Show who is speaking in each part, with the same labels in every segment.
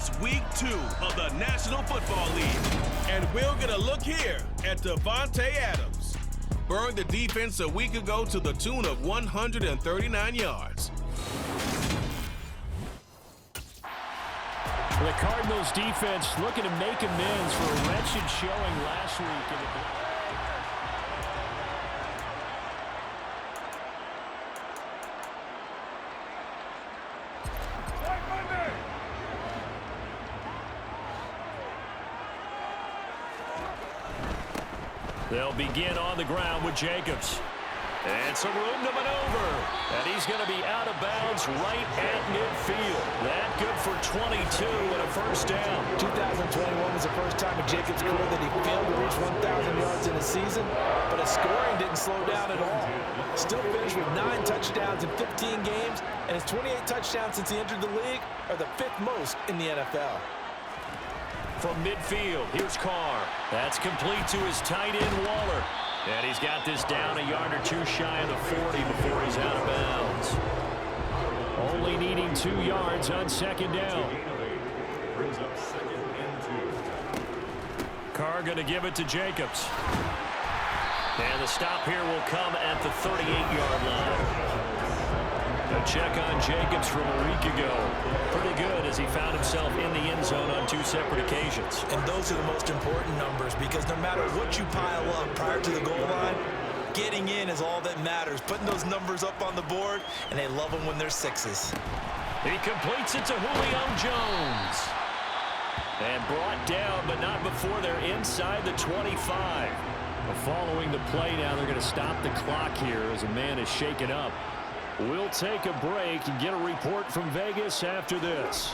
Speaker 1: It's week 2 of the National Football League, and we'll get a look here at Davante Adams. Burned the defense a week ago to the tune of 139 yards.
Speaker 2: The Cardinals defense looking to make amends for a wretched showing last week. They'll begin on the ground with Jacobs. And some room to maneuver. And he's going to be out of bounds right at midfield. That good for 22 and a first down.
Speaker 3: 2021 was the first time in Jacobs' career that he failed to reach 1,000 yards in a season, but his scoring didn't slow down at all. Still finished with 9 touchdowns in 15 games, and his 28 touchdowns since he entered the league are the 5th most in the NFL.
Speaker 2: From midfield, here's Carr. That's complete to his tight end, Waller. And he's got this down a yard or 2 shy of the 40 before he's out of bounds. Only needing 2 yards on second down. Carr going to give it to Jacobs. And the stop here will come at the 38-yard line. A check on Jacobs from a week ago. Pretty good as he found himself in the end zone on 2 separate occasions.
Speaker 3: And those are the most important numbers because no matter what you pile up prior to the goal line, getting in is all that matters. Putting those numbers up on the board, and they love them when they're 6s.
Speaker 2: He completes it to Julio Jones. And brought down, but not before they're inside the 25. Following the play now, they're going to stop the clock here as a man is shaken up. We'll take a break and get a report from Vegas after this.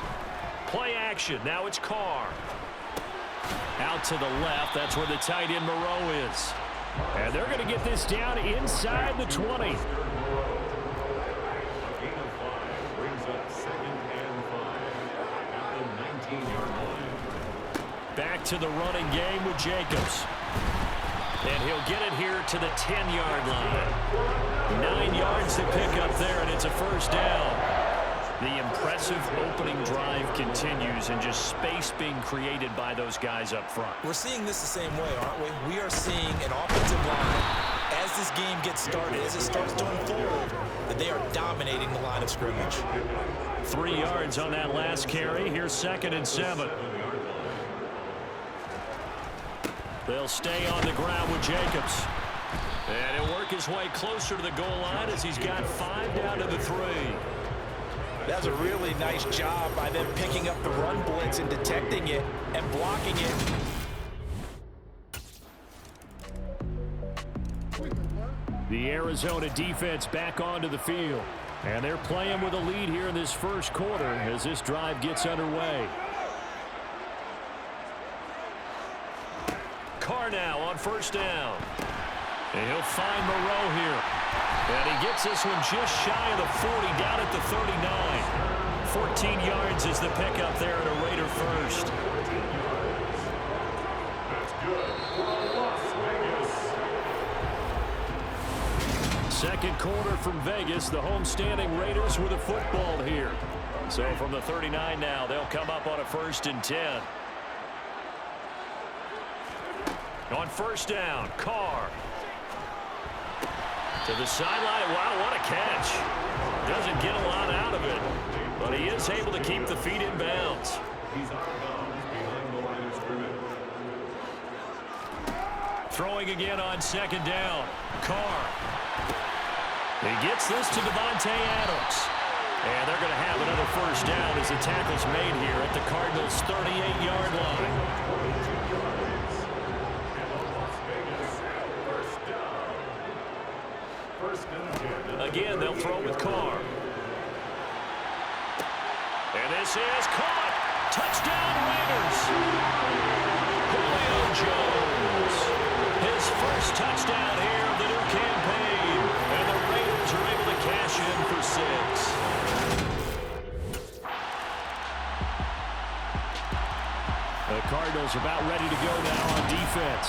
Speaker 2: Play action. Now it's Carr. Out to the left. That's where the tight end Moreau is. And they're going to get this down inside the 20. Back to the running game with Jacobs. And he'll get it here to the 10-yard line. 9 yards to pick up there, and it's a first down. The impressive opening drive continues, and just space being created by those guys up front.
Speaker 3: We're seeing this the same way, aren't we? We are seeing an offensive line, as this game gets started, as it starts to unfold, that they are dominating the line of scrimmage.
Speaker 2: 3 yards on that last carry. Here's 2nd and 7. They'll stay on the ground with Jacobs. And he'll work his way closer to the goal line as he's got 5 down to the 3.
Speaker 3: That's a really nice job by them picking up the run blitz and detecting it and blocking it.
Speaker 2: The Arizona defense back onto the field. And they're playing with a lead here in this first quarter as this drive gets underway. Carr now on first down. And he'll find Moreau here. And he gets this one just shy of the 40, down at the 39. 14 yards is the pickup there at a Raider first. Second quarter from Vegas. The homestanding Raiders with a football here. So from the 39 now, they'll come up on a 1st and 10. On first down, Carr. To the sideline. Wow, what a catch. Doesn't get a lot out of it, but he is able to keep the feet in bounds. He's out of bounds behind the line of scrimmage. Throwing again on 2nd down, Carr. He gets this to Davante Adams. And they're going to have another first down as the tackle's made here at the Cardinals' 38-yard line. Again, they'll throw with Carr. And this is caught. Touchdown, Raiders. Julio Jones. His first touchdown here of the new campaign. And the Raiders are able to cash in for 6. The Cardinals about ready to go now on defense.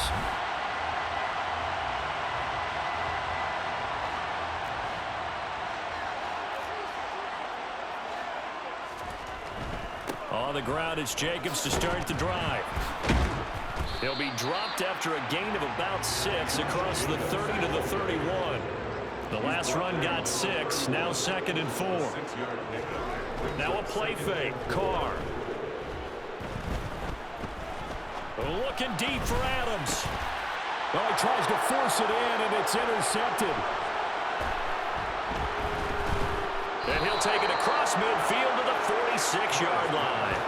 Speaker 2: On the ground, it's Jacobs to start the drive. He'll be dropped after a gain of about 6 across the 30 to the 31. The last run got 6, now 2nd and 4. Now a play fake, Carr. Looking deep for Adams.
Speaker 4: Well, he tries to force it in, and it's intercepted.
Speaker 2: And he'll take it across midfield to the 46-yard line.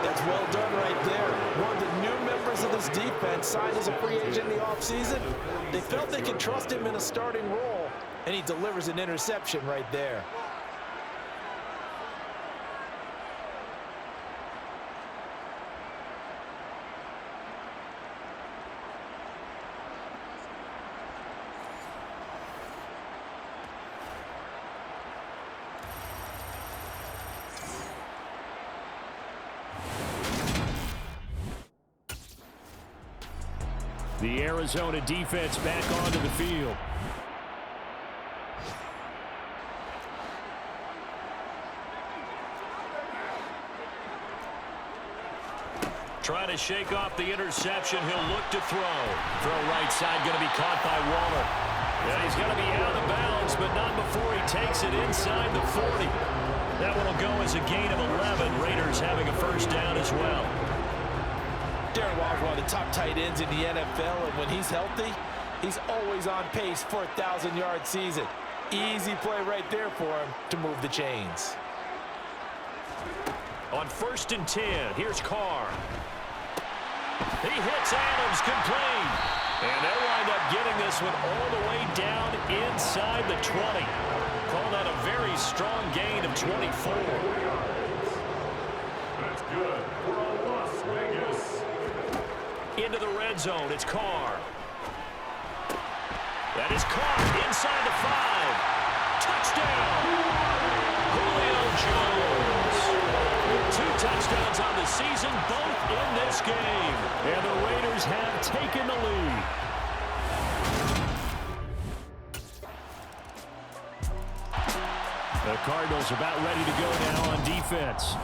Speaker 3: That's well done right there. One of the new members of this defense signed as a free agent in the offseason. They felt they could trust him in a starting role, and he delivers an interception right there.
Speaker 4: The Arizona defense back onto the field.
Speaker 2: Trying to shake off the interception. He'll look to throw. Throw right side going to be caught by Waller. And he's going to be out of bounds, but not before he takes it inside the 40. That one will go as a gain of 11. Raiders having a first down as well.
Speaker 3: Darren Waller's one of the top tight ends in the NFL, and when he's healthy, he's always on pace for a 1,000-yard season. Easy play right there for him to move the chains.
Speaker 2: On 1st and 10, here's Carr. He hits Adams, complete. And they'll wind up getting this one all the way down inside the 20. Call that a very strong gain of 24.
Speaker 5: That's good for Las Vegas.
Speaker 2: Into the red zone, it's Carr. That is caught inside the 5. Touchdown! Julio Jones. 2 touchdowns on the season, both in this game.
Speaker 4: And the Raiders have taken the lead. The Cardinals about ready to go now on defense.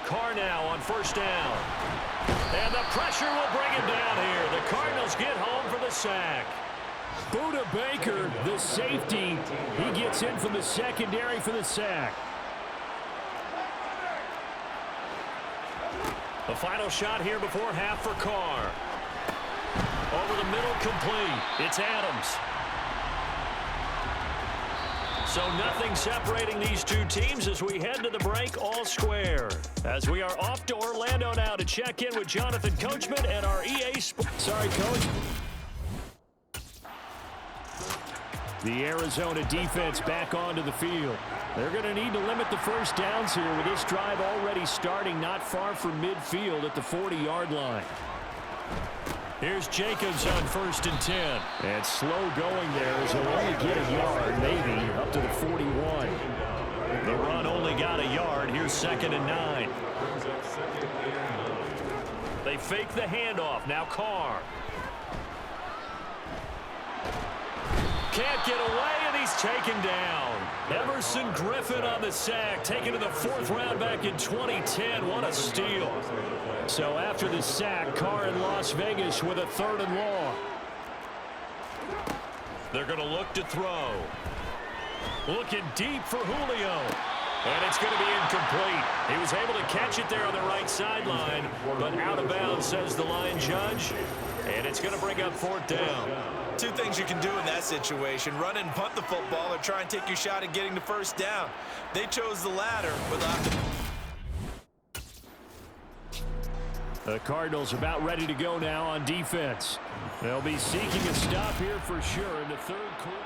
Speaker 2: Carr now on 1st down. And the pressure will bring him down here. The Cardinals get home for the sack.
Speaker 4: Buda Baker, the safety, he gets in from the secondary for the sack.
Speaker 2: The final shot here before half for Carr. Over the middle, complete. It's Adams. So nothing separating these two teams as we head to the break all square. As we are off to Orlando now to check in with Jonathan Coachman and our EA Sports.
Speaker 4: Sorry, Coach. The Arizona defense back onto the field. They're going to need to limit the first downs here with this drive already starting not far from midfield at the 40-yard line.
Speaker 2: Here's Jacobs on 1st and 10.
Speaker 4: And slow going there as he'll only get a yard, maybe, up to the 41.
Speaker 2: The run only got a yard. Here's 2nd and 9. They fake the handoff. Now Carr. Can't get away, and he's taken down. Emerson Griffin on the sack, taken to the 4th round back in 2010. What a steal.
Speaker 4: So after the sack, Carr in Las Vegas with a 3rd and long.
Speaker 2: They're going to look to throw. Looking deep for Julio. And it's going to be incomplete. He was able to catch it there on the right sideline, but out of bounds, says the line judge. And it's going to bring up 4th down.
Speaker 3: 2 things you can do in that situation: run and punt the football, or try and take your shot at getting the first down. They chose the latter without
Speaker 4: The Cardinals about ready to go now on defense. They'll be seeking a stop here for sure in the 3rd quarter.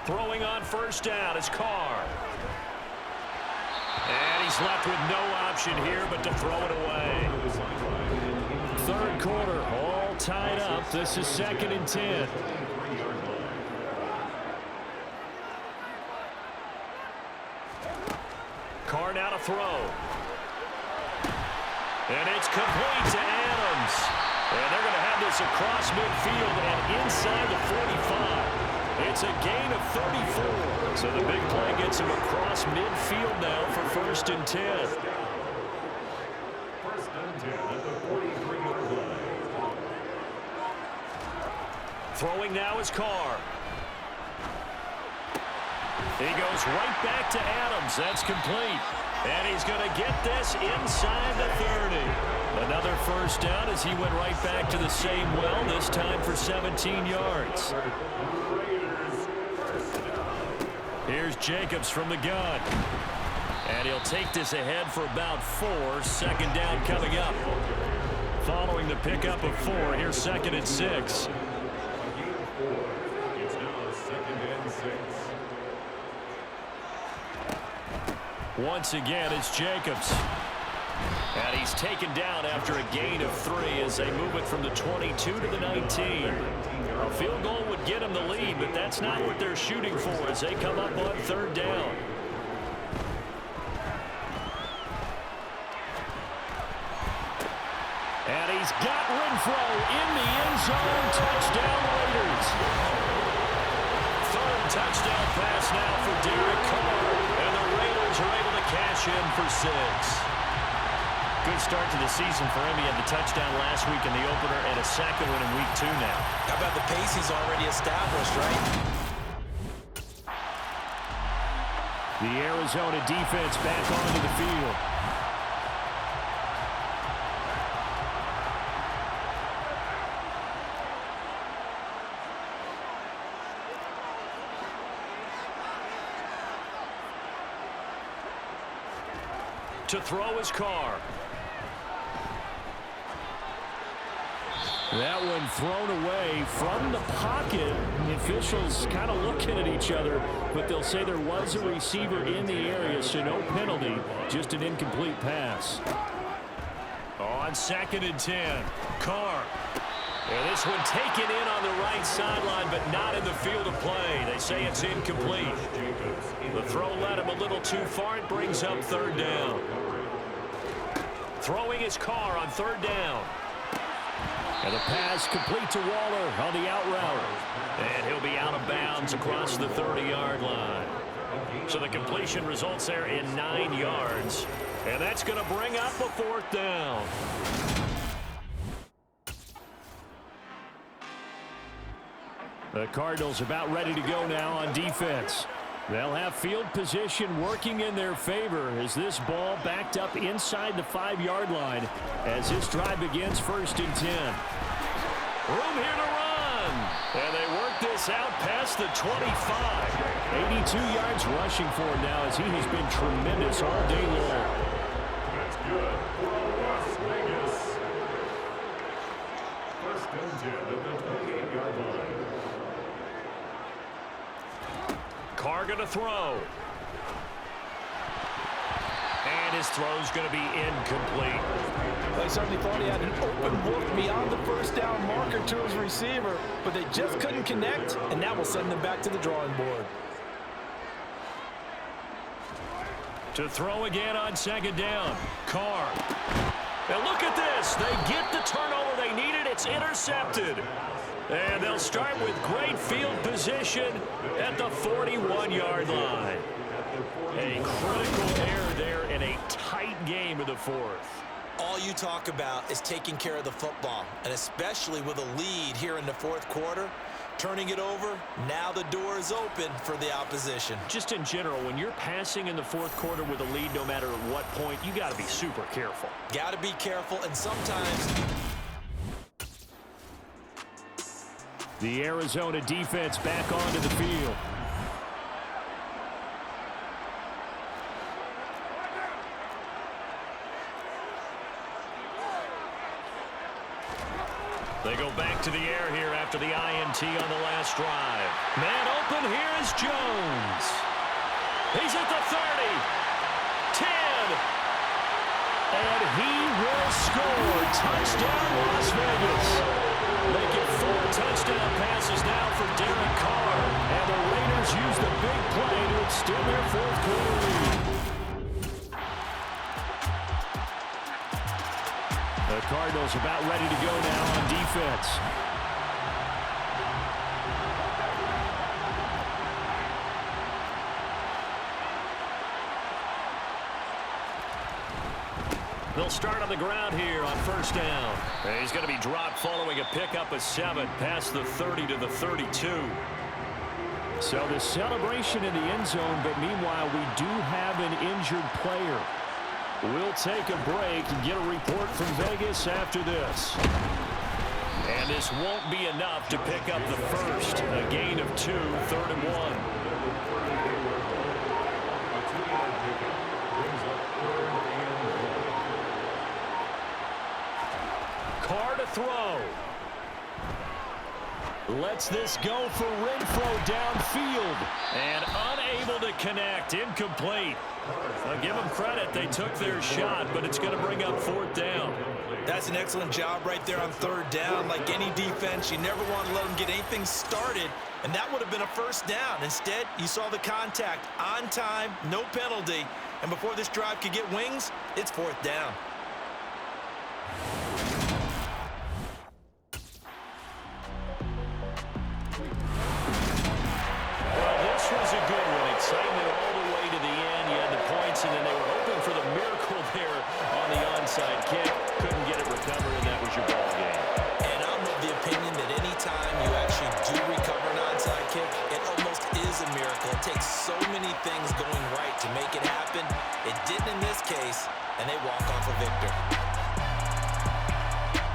Speaker 2: Throwing on 1st down is Carr. And he's left with no option here but to throw it away.
Speaker 4: 3rd quarter, all tied up. This is 2nd and 10.
Speaker 2: Carr now to throw. And it's complete to Adams. And they're going to have this across midfield and inside the 45. It's a gain of 34. So the big play gets him across midfield now for 1st and 10.
Speaker 5: 1st and 10 at the 43-yard line.
Speaker 2: Throwing now is Carr. He goes right back to Adams. That's complete. And he's going to get this inside the 30. Another 1st down as he went right back to the same well, this time for 17 yards. Here's Jacobs from the gun. And he'll take this ahead for about 4. 2nd down coming up. Following the pickup of 4, here's 2nd and 6.
Speaker 5: It's now 2nd and 6.
Speaker 2: Once again, it's Jacobs. And he's taken down after a gain of 3 as they move it from the 22 to the 19. A field goal would get them the lead, but that's not what they're shooting for as they come up on 3rd down. And he's got Renfro in the end zone. Touchdown Raiders. 3rd touchdown pass now for Derek Carr. And the Raiders are able to cash in for 6. Good start to the season for him. He had the touchdown last week in the opener and a 2nd one in week 2 now.
Speaker 3: How about the pace he's already established, right?
Speaker 4: The Arizona defense back onto the field.
Speaker 2: To throw his Carr.
Speaker 4: That one thrown away from the pocket. The officials kind of looking at each other, but they'll say there was a receiver in the area, so no penalty, just an incomplete pass.
Speaker 2: On 2nd and 10, Carr. And this one taken in on the right sideline, but not in the field of play. They say it's incomplete. The throw led him a little too far. It brings up 3rd down. Throwing his Carr on 3rd down.
Speaker 4: And the pass complete to Waller on the out route.
Speaker 2: And he'll be out of bounds across the 30-yard line. So the completion results there in 9 yards. And that's going to bring up a 4th down.
Speaker 4: The Cardinals about ready to go now on defense. They'll have field position working in their favor as this ball backed up inside the 5-yard line as this drive begins 1st and 10.
Speaker 2: Room here to run. And they work this out past the 25.
Speaker 4: 82 yards rushing for him now as he has been tremendous all day long.
Speaker 5: That's good for Las Vegas. 1st and 10 at the 28-yard line.
Speaker 2: Carr going to throw. And his throw's going to be incomplete.
Speaker 3: They certainly thought he had an open look beyond the 1st down marker to his receiver, but they just couldn't connect, and that will send them back to the drawing board.
Speaker 2: To throw again on 2nd down, Carr. And look at this. They get the turnover they needed. It's intercepted. And they'll start with great field position at the 41-yard line. A critical error there in a tight game of the 4th.
Speaker 3: All you talk about is taking care of the football, and especially with a lead here in the 4th quarter, turning it over, now the door is open for the opposition.
Speaker 2: Just in general, when you're passing in the 4th quarter with a lead, no matter at what point, you got to be super careful.
Speaker 3: Got to be careful, and sometimes
Speaker 4: The Arizona defense back onto the field.
Speaker 2: They go back to the air here after the INT on the last drive. Man open, here is Jones. He's at the 30, 10, and he will score. Touchdown, Las Vegas. They get 4 touchdown passes now for Derek Carr, and the Raiders use the big play to extend their 4th quarter lead.
Speaker 4: Cardinals about ready to go now on defense. They'll start on the ground here on first down. He's going to be dropped following a pickup of 7 past the 30 to the 32. So the celebration in the end zone, but meanwhile we do have an injured player. We'll take a break and get a report from Vegas after this. And this won't be enough to pick up the first. A gain of 2, 3rd and 1. Carr to throw. Lets this go for Renfro downfield. And unable to connect. Incomplete. I'll give them credit. They took their shot, but it's going to bring up 4th down.
Speaker 3: That's an excellent job right there on 3rd down. Like any defense, you never want to let them get anything started, and that would have been a 1st down. Instead, you saw the contact on time, no penalty, and before this drive could get wings, it's 4th down.
Speaker 2: Was a good one. Excitement all the way to the end. You had the points, and then they were hoping for the miracle there on the onside kick. Couldn't get it recovered, and that was your ball game.
Speaker 3: And I'm of the opinion that any time you actually do recover an onside kick, it almost is a miracle. It takes so many things going right to make it happen. It didn't in this case, and they walk off a victor.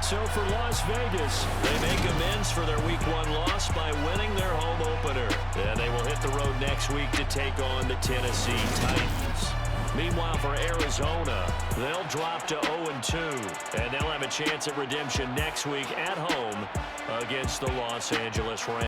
Speaker 2: So for Las Vegas, they make amends for their Week 1 loss by winning their home opener. And they will hit the road next week to take on the Tennessee Titans. Meanwhile, for Arizona, they'll drop to 0-2. And they'll have a chance at redemption next week at home against the Los Angeles Rams.